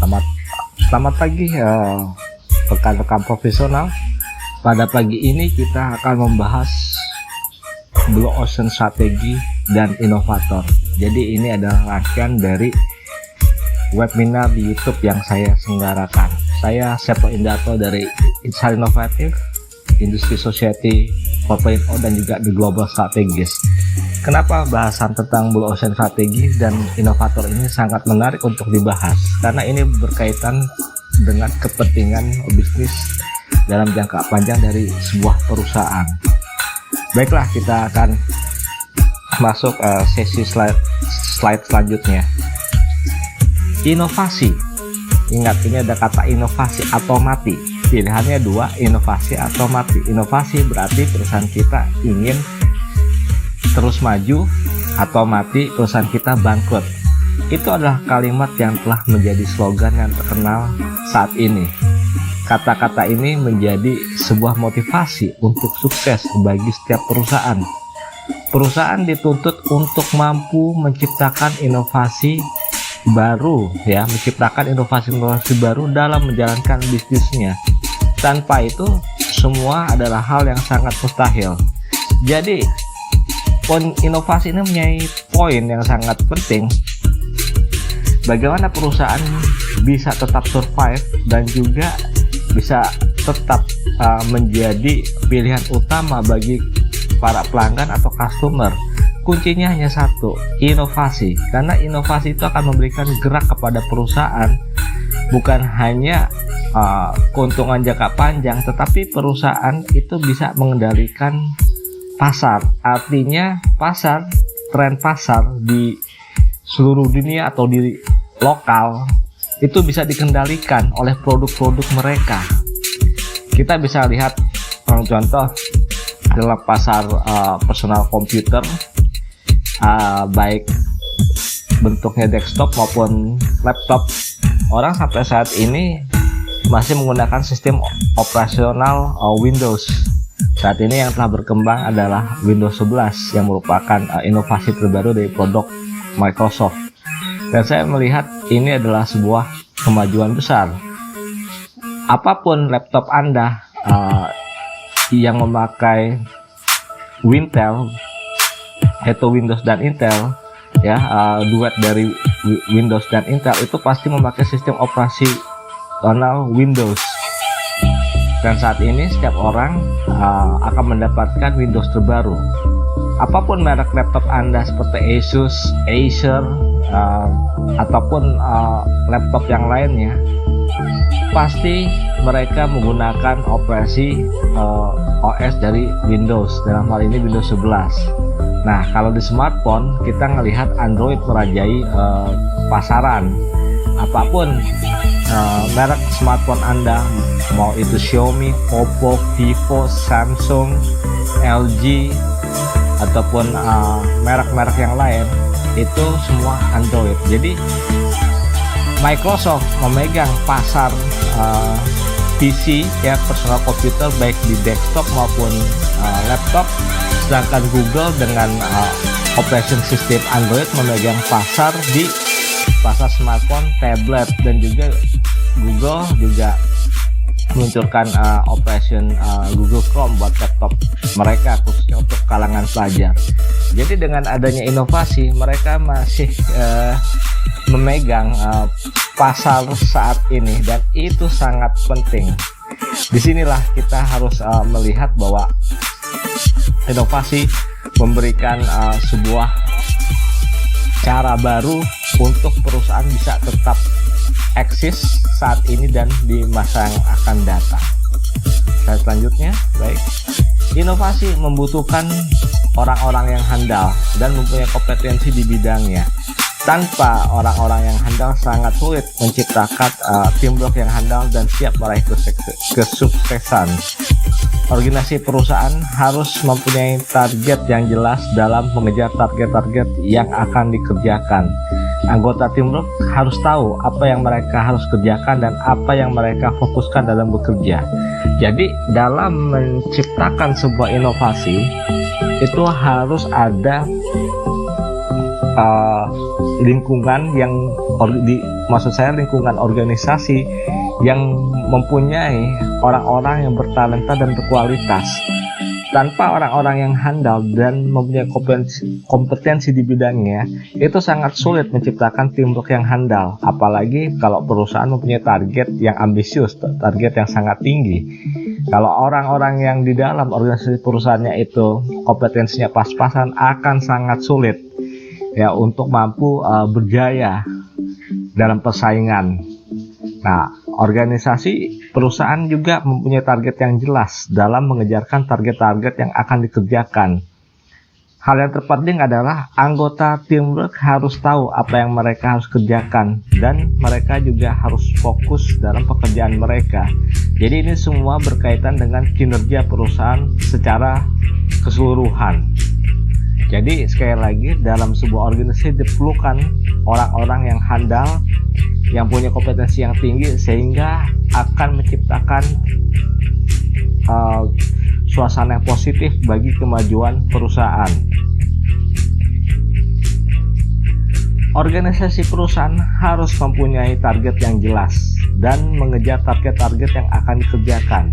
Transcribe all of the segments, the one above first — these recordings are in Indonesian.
Selamat selamat pagi rekan-rekan profesional. Pada pagi ini kita akan membahas Blue Ocean Strategi dan Inovator. Jadi ini adalah rangkaian dari webinar di YouTube yang saya selenggarakan. Saya Septo Indarto dari Insight Inovative, Industry Society 4.0 dan juga The Global Strategist. Kenapa bahasan tentang Blue Ocean Strategi dan Inovator ini sangat menarik untuk dibahas? Karena ini berkaitan dengan kepentingan bisnis dalam jangka panjang dari sebuah perusahaan. Baiklah, kita akan masuk sesi slide selanjutnya. Inovasi. Ingat, ini ada kata inovasi atau mati. Pilihannya dua, inovasi atau mati. Inovasi berarti perusahaan kita ingin terus maju, atau mati perusahaan kita bangkrut. Itu adalah kalimat yang telah menjadi slogan yang terkenal saat ini. Kata-kata ini menjadi sebuah motivasi untuk sukses bagi setiap perusahaan. Perusahaan dituntut untuk mampu menciptakan inovasi baru, menciptakan inovasi-inovasi baru dalam menjalankan bisnisnya. Tanpa itu, semua adalah hal yang sangat mustahil. Jadi, inovasi ini mempunyai poin yang sangat penting. Bagaimana perusahaan bisa tetap survive dan juga bisa tetap menjadi pilihan utama bagi para pelanggan atau customer. Kuncinya hanya satu, inovasi. Karena inovasi itu akan memberikan gerak kepada perusahaan, bukan hanya keuntungan jangka panjang, tetapi perusahaan itu bisa mengendalikan pasar. Artinya pasar, tren pasar di seluruh dunia atau di lokal itu bisa dikendalikan oleh produk-produk mereka. Kita bisa lihat contoh dalam pasar personal computer, baik bentuknya desktop maupun laptop. Orang sampai saat ini masih menggunakan sistem operasional Windows. Saat ini yang telah berkembang adalah Windows 11 yang merupakan inovasi terbaru dari produk Microsoft. Dan saya melihat ini adalah sebuah kemajuan besar. Apapun laptop Anda yang memakai Wintel, yaitu Windows dan Intel, duet dari Windows dan Intel, itu pasti memakai sistem operasional Windows. Dan saat ini setiap orang akan mendapatkan Windows terbaru. Apapun merek laptop Anda seperti Asus, Acer, ataupun laptop yang lainnya, pasti mereka menggunakan operasi OS dari Windows, dalam hal ini Windows 11. Nah, kalau di smartphone kita melihat Android merajai pasaran. Apapun merek smartphone Anda, mau itu Xiaomi, Oppo, Vivo, Samsung, LG, ataupun merek-merek yang lain, itu semua Android. Jadi Microsoft memegang pasar PC, personal computer, baik di desktop maupun laptop, sedangkan Google dengan operation system Android memegang pasar di pasar smartphone, tablet, dan juga Google juga meluncurkan operation Google Chrome buat laptop mereka, khususnya untuk kalangan pelajar. Jadi dengan adanya inovasi, mereka masih memegang pasar saat ini, dan itu sangat penting. Disinilah kita harus melihat bahwa inovasi memberikan sebuah cara baru untuk perusahaan bisa tetap eksis saat ini dan di masa yang akan datang. Slide selanjutnya, baik. Inovasi membutuhkan orang-orang yang handal dan mempunyai kompetensi di bidangnya. Tanpa orang-orang yang handal sangat sulit menciptakan teamwork yang handal dan siap meraih kesuksesan. Organisasi perusahaan harus mempunyai target yang jelas dalam mengejar target-target yang akan dikerjakan. Anggota teamwork harus tahu apa yang mereka harus kerjakan dan apa yang mereka fokuskan dalam bekerja. Jadi dalam menciptakan sebuah inovasi itu harus ada lingkungan yang maksud saya lingkungan organisasi yang mempunyai orang-orang yang bertalenta dan berkualitas. Tanpa orang-orang yang handal dan mempunyai kompetensi di bidangnya, itu sangat sulit menciptakan teamwork yang handal. Apalagi kalau perusahaan mempunyai target yang ambisius, target yang sangat tinggi. Kalau orang-orang yang di dalam organisasi perusahaannya itu kompetensinya pas-pasan, akan sangat sulit ya untuk mampu berjaya dalam persaingan. Nah, organisasi perusahaan juga mempunyai target yang jelas dalam mengejarkan target-target yang akan dikerjakan. Hal yang terpenting adalah anggota teamwork harus tahu apa yang mereka harus kerjakan dan mereka juga harus fokus dalam pekerjaan mereka. Jadi ini semua berkaitan dengan kinerja perusahaan secara keseluruhan. Jadi sekali lagi, dalam sebuah organisasi diperlukan orang-orang yang handal, yang punya kompetensi yang tinggi, sehingga akan menciptakan suasana yang positif bagi kemajuan perusahaan. Organisasi perusahaan harus mempunyai target yang jelas dan mengejar target-target yang akan dikerjakan.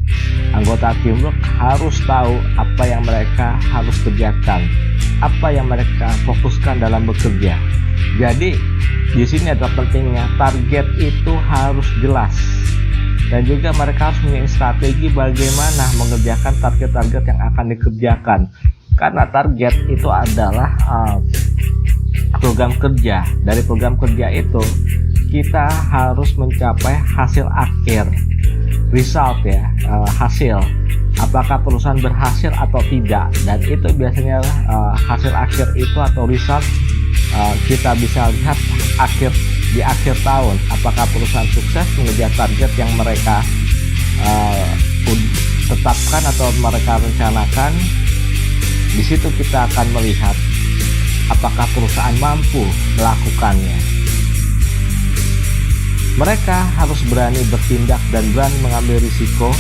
Anggota teamwork harus tahu apa yang mereka harus kerjakan, apa yang mereka fokuskan dalam bekerja. Jadi di sini adalah pentingnya target itu harus jelas, dan juga mereka harus punya strategi bagaimana mengerjakan target-target yang akan dikerjakan. Karena target itu adalah program kerja. Dari program kerja itu kita harus mencapai hasil akhir, result ya, hasil. Apakah perusahaan berhasil atau tidak, dan itu biasanya hasil akhir itu atau result kita bisa lihat di akhir tahun. Apakah perusahaan sukses mengejar target yang mereka tetapkan atau mereka rencanakan. Di situ kita akan melihat apakah perusahaan mampu melakukannya. Mereka harus berani bertindak dan berani mengambil risiko,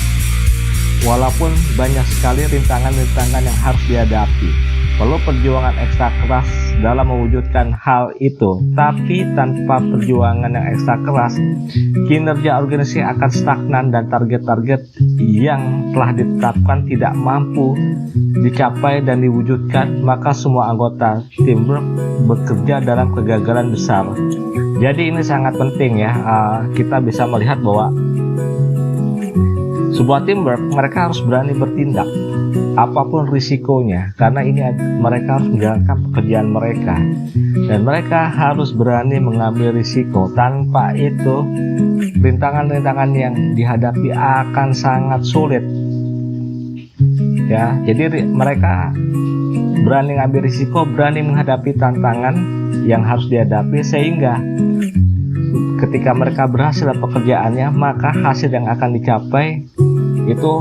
walaupun banyak sekali rintangan-rintangan yang harus dihadapi. Perlu perjuangan ekstra keras dalam mewujudkan hal itu. Tapi tanpa perjuangan yang ekstra keras, kinerja organisasi akan stagnan dan target-target yang telah ditetapkan tidak mampu dicapai dan diwujudkan, maka semua anggota teamwork bekerja dalam kegagalan besar. Jadi ini sangat penting ya, kita bisa melihat bahwa sebuah teamwork mereka harus berani bertindak apapun risikonya, karena ini mereka harus menjalankan pekerjaan mereka dan mereka harus berani mengambil risiko. Tanpa itu rintangan-rintangan yang dihadapi akan sangat sulit ya. Jadi mereka berani mengambil risiko, berani menghadapi tantangan yang harus dihadapi, sehingga ketika mereka berhasil dalam pekerjaannya, maka hasil yang akan dicapai itu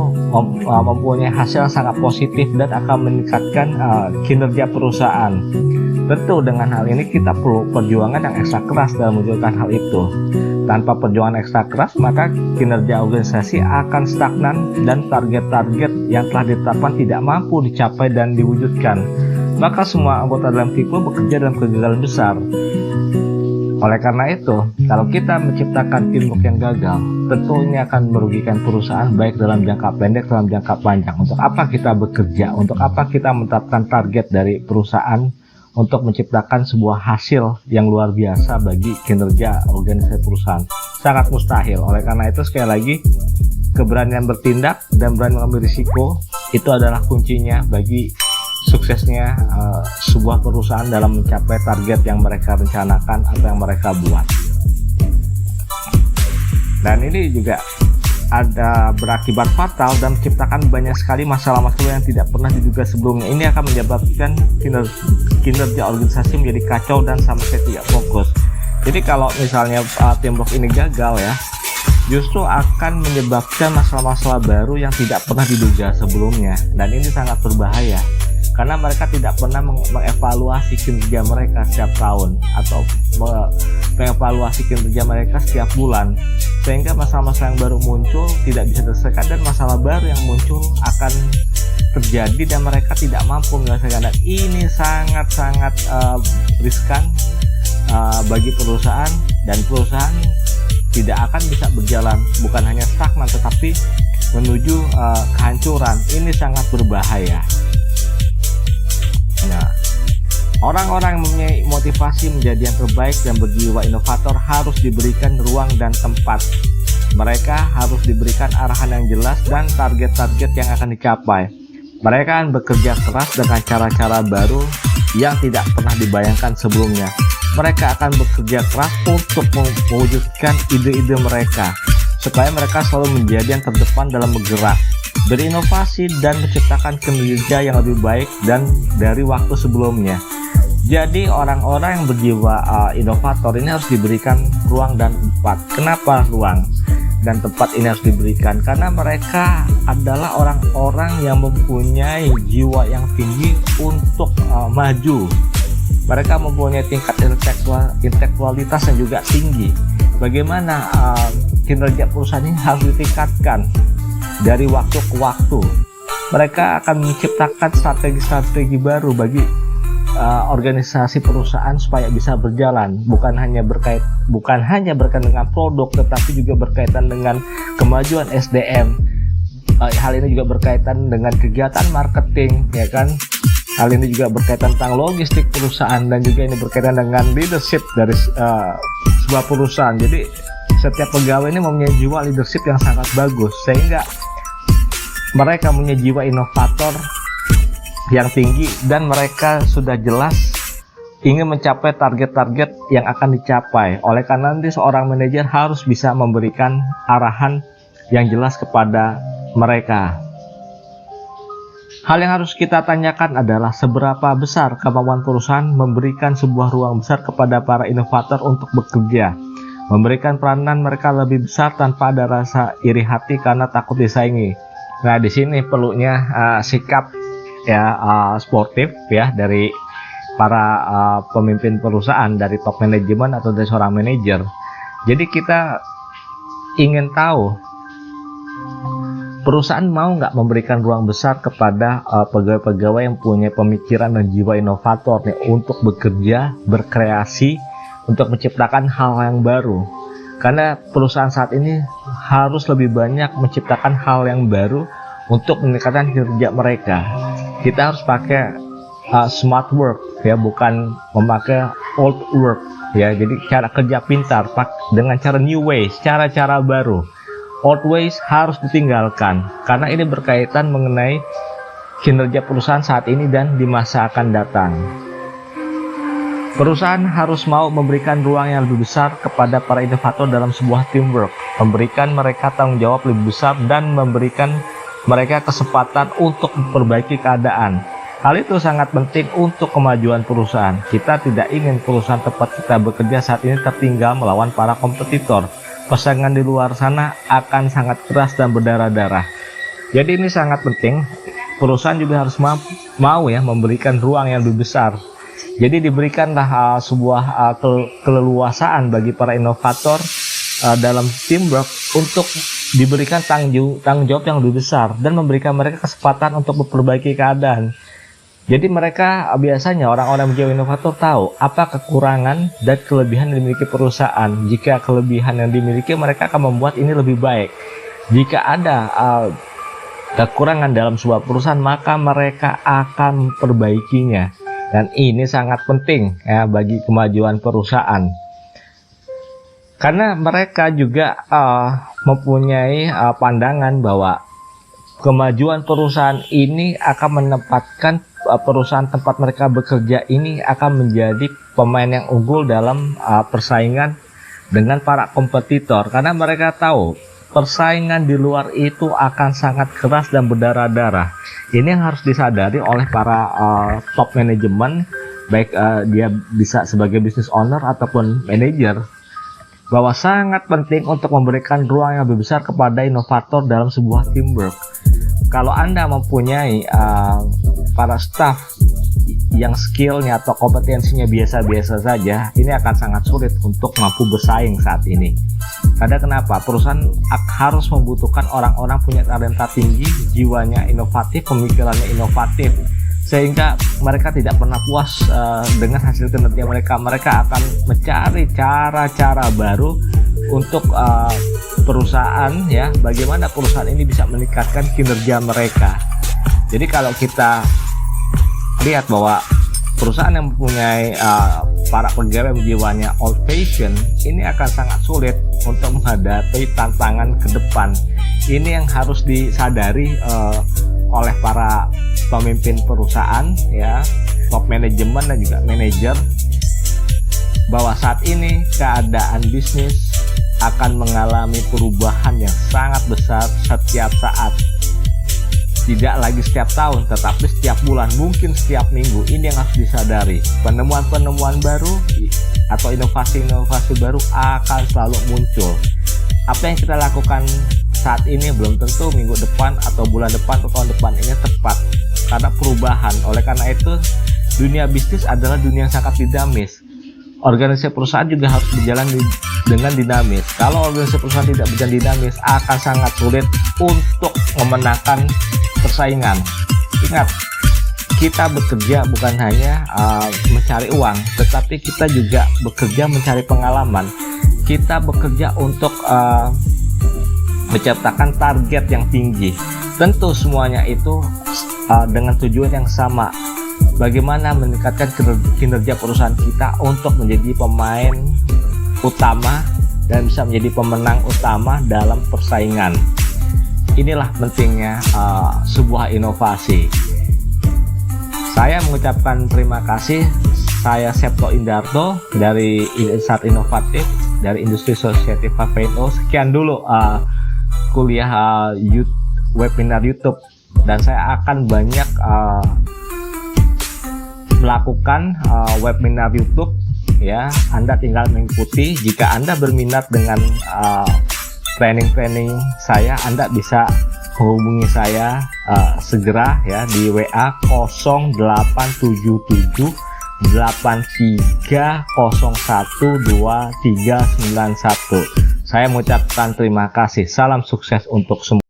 mempunyai hasil sangat positif dan akan meningkatkan kinerja perusahaan. Tentu dengan hal ini kita perlu perjuangan yang ekstra keras dalam mewujudkan hal itu. Tanpa perjuangan ekstra keras, maka kinerja organisasi akan stagnan dan target-target yang telah ditetapkan tidak mampu dicapai dan diwujudkan. Maka semua anggota dalam tim bekerja dalam kegagalan besar. Oleh karena itu, kalau kita menciptakan teamwork yang gagal, tentunya akan merugikan perusahaan baik dalam jangka pendek dalam jangka panjang. Untuk apa kita bekerja? Untuk apa kita menetapkan target dari perusahaan untuk menciptakan sebuah hasil yang luar biasa bagi kinerja organisasi perusahaan? Sangat mustahil. Oleh karena itu, sekali lagi, keberanian bertindak dan berani mengambil risiko itu adalah kuncinya bagi suksesnya sebuah perusahaan dalam mencapai target yang mereka rencanakan atau yang mereka buat. Dan ini juga ada berakibat fatal dan menciptakan banyak sekali masalah-masalah yang tidak pernah diduga sebelumnya. Ini akan menyebabkan kinerja organisasi menjadi kacau dan sama sekali tidak fokus. Jadi kalau misalnya teamwork ini gagal ya, justru akan menyebabkan masalah-masalah baru yang tidak pernah diduga sebelumnya, dan ini sangat berbahaya. Karena mereka tidak pernah mengevaluasi kinerja mereka setiap tahun atau mengevaluasi kinerja mereka setiap bulan, sehingga masalah-masalah yang baru muncul tidak bisa diselesaikan dan masalah baru yang muncul akan terjadi dan mereka tidak mampu menyelesaikan. Dan ini sangat-sangat riskan bagi perusahaan dan perusahaan tidak akan bisa berjalan, bukan hanya stagnan tetapi menuju kehancuran. Ini sangat berbahaya. Nah, orang-orang yang mempunyai motivasi menjadi yang terbaik dan berjiwa inovator harus diberikan ruang dan tempat. Mereka harus diberikan arahan yang jelas dan target-target yang akan dicapai. Mereka akan bekerja keras dengan cara-cara baru yang tidak pernah dibayangkan sebelumnya. Mereka akan bekerja keras untuk mewujudkan ide-ide mereka, supaya mereka selalu menjadi yang terdepan dalam bergerak, berinovasi, dan menciptakan kinerja yang lebih baik dan dari waktu sebelumnya. Jadi orang-orang yang berjiwa inovator ini harus diberikan ruang dan tempat. Kenapa ruang dan tempat ini harus diberikan? Karena mereka adalah orang-orang yang mempunyai jiwa yang tinggi untuk maju. Mereka mempunyai tingkat intelektualitas yang juga tinggi. Bagaimana kinerja perusahaan ini harus ditingkatkan dari waktu ke waktu. Mereka akan menciptakan strategi-strategi baru bagi organisasi perusahaan supaya bisa berjalan, bukan hanya berkaitan dengan produk, tetapi juga berkaitan dengan kemajuan SDM. Hal ini juga berkaitan dengan kegiatan marketing, ya kan? Hal ini juga berkaitan tentang logistik perusahaan, dan juga ini berkaitan dengan leadership dari sebuah perusahaan. Jadi setiap pegawai ini mempunyai jiwa leadership yang sangat bagus, sehingga mereka mempunyai jiwa inovator yang tinggi, dan mereka sudah jelas ingin mencapai target-target yang akan dicapai. Oleh karena nanti seorang manajer harus bisa memberikan arahan yang jelas kepada mereka. Hal yang harus kita tanyakan adalah seberapa besar kemampuan perusahaan memberikan sebuah ruang besar kepada para inovator untuk bekerja, memberikan peranan mereka lebih besar tanpa ada rasa iri hati karena takut disaingi. Nah, di sini perlunya sikap sportif ya dari para pemimpin perusahaan, dari top manajemen atau dari seorang manajer. Jadi kita ingin tahu perusahaan mau nggak memberikan ruang besar kepada pegawai-pegawai yang punya pemikiran dan jiwa inovator nih, untuk bekerja, berkreasi, untuk menciptakan hal yang baru. Karena perusahaan saat ini harus lebih banyak menciptakan hal yang baru untuk meningkatkan kinerja mereka. Kita harus pakai smart work ya, bukan memakai old work ya. Jadi cara kerja pintar dengan cara new ways, cara-cara baru. Old ways harus ditinggalkan karena ini berkaitan mengenai kinerja perusahaan saat ini dan di masa akan datang. Perusahaan harus mau memberikan ruang yang lebih besar kepada para inovator dalam sebuah teamwork, memberikan mereka tanggung jawab lebih besar dan memberikan mereka kesempatan untuk memperbaiki keadaan. Hal itu sangat penting untuk kemajuan perusahaan. Kita tidak ingin perusahaan tempat kita bekerja saat ini tertinggal melawan para kompetitor. Persaingan di luar sana akan sangat keras dan berdarah-darah. Jadi ini sangat penting. Perusahaan juga harus mau ya memberikan ruang yang lebih besar. Jadi diberikanlah sebuah keleluasaan bagi para inovator dalam teamwork untuk diberikan tanggung jawab yang lebih besar dan memberikan mereka kesempatan untuk memperbaiki keadaan. Jadi mereka biasanya orang-orang menjadi inovator tahu apa kekurangan dan kelebihan yang dimiliki perusahaan. Jika kelebihan yang dimiliki, mereka akan membuat ini lebih baik. Jika ada kekurangan dalam sebuah perusahaan, maka mereka akan memperbaikinya. Dan ini sangat penting ya bagi kemajuan perusahaan. Karena mereka juga mempunyai pandangan bahwa kemajuan perusahaan ini akan menempatkan perusahaan tempat mereka bekerja ini akan menjadi pemain yang unggul dalam persaingan dengan para kompetitor. Karena mereka tahu persaingan di luar itu akan sangat keras dan berdarah-darah. Ini yang harus disadari oleh para top manajemen, baik dia bisa sebagai business owner ataupun manajer, bahwa sangat penting untuk memberikan ruang yang lebih besar kepada inovator dalam sebuah teamwork. Kalau Anda mempunyai para staff yang skillnya atau kompetensinya biasa-biasa saja, ini akan sangat sulit untuk mampu bersaing saat ini. Karena kenapa? Perusahaan harus membutuhkan orang-orang punya talenta tinggi, jiwanya inovatif, pemikirannya inovatif, sehingga mereka tidak pernah puas dengan hasil kinerja mereka. Mereka akan mencari cara-cara baru untuk perusahaan, ya, bagaimana perusahaan ini bisa meningkatkan kinerja mereka. Jadi kalau kita lihat bahwa perusahaan yang mempunyai para pegawai jiwanya old fashion, ini akan sangat sulit untuk menghadapi tantangan ke depan. Ini yang harus disadari oleh para pemimpin perusahaan, ya, top manajemen dan juga manajer, bahwa saat ini keadaan bisnis akan mengalami perubahan yang sangat besar setiap saat. Tidak lagi setiap tahun, tetapi setiap bulan, mungkin setiap minggu. Ini yang harus disadari. Penemuan-penemuan baru atau inovasi-inovasi baru akan selalu muncul. Apa yang kita lakukan saat ini belum tentu minggu depan atau bulan depan atau tahun depan ini tepat, karena perubahan. Oleh karena itu, dunia bisnis adalah dunia yang sangat dinamis. Organisasi perusahaan juga harus berjalan dengan dinamis. Kalau organisasi perusahaan tidak berjalan dinamis, akan sangat sulit untuk memenangkan persaingan. Ingat, kita bekerja bukan hanya mencari uang, tetapi kita juga bekerja mencari pengalaman. Kita bekerja untuk menciptakan target yang tinggi. Tentu semuanya itu dengan tujuan yang sama. Bagaimana meningkatkan kinerja perusahaan kita untuk menjadi pemain utama dan bisa menjadi pemenang utama dalam persaingan. Inilah pentingnya sebuah inovasi. Saya mengucapkan terima kasih. Saya Septo Indarto dari Insight Inovatif dari Industri Society 5.0. Sekian dulu kuliah webinar YouTube, dan saya akan banyak melakukan webinar YouTube, ya. Anda tinggal mengikuti. Jika Anda berminat dengan training saya, Anda bisa menghubungi saya segera, ya, di WA 0877 83012391. Saya mengucapkan terima kasih. Salam sukses untuk semua.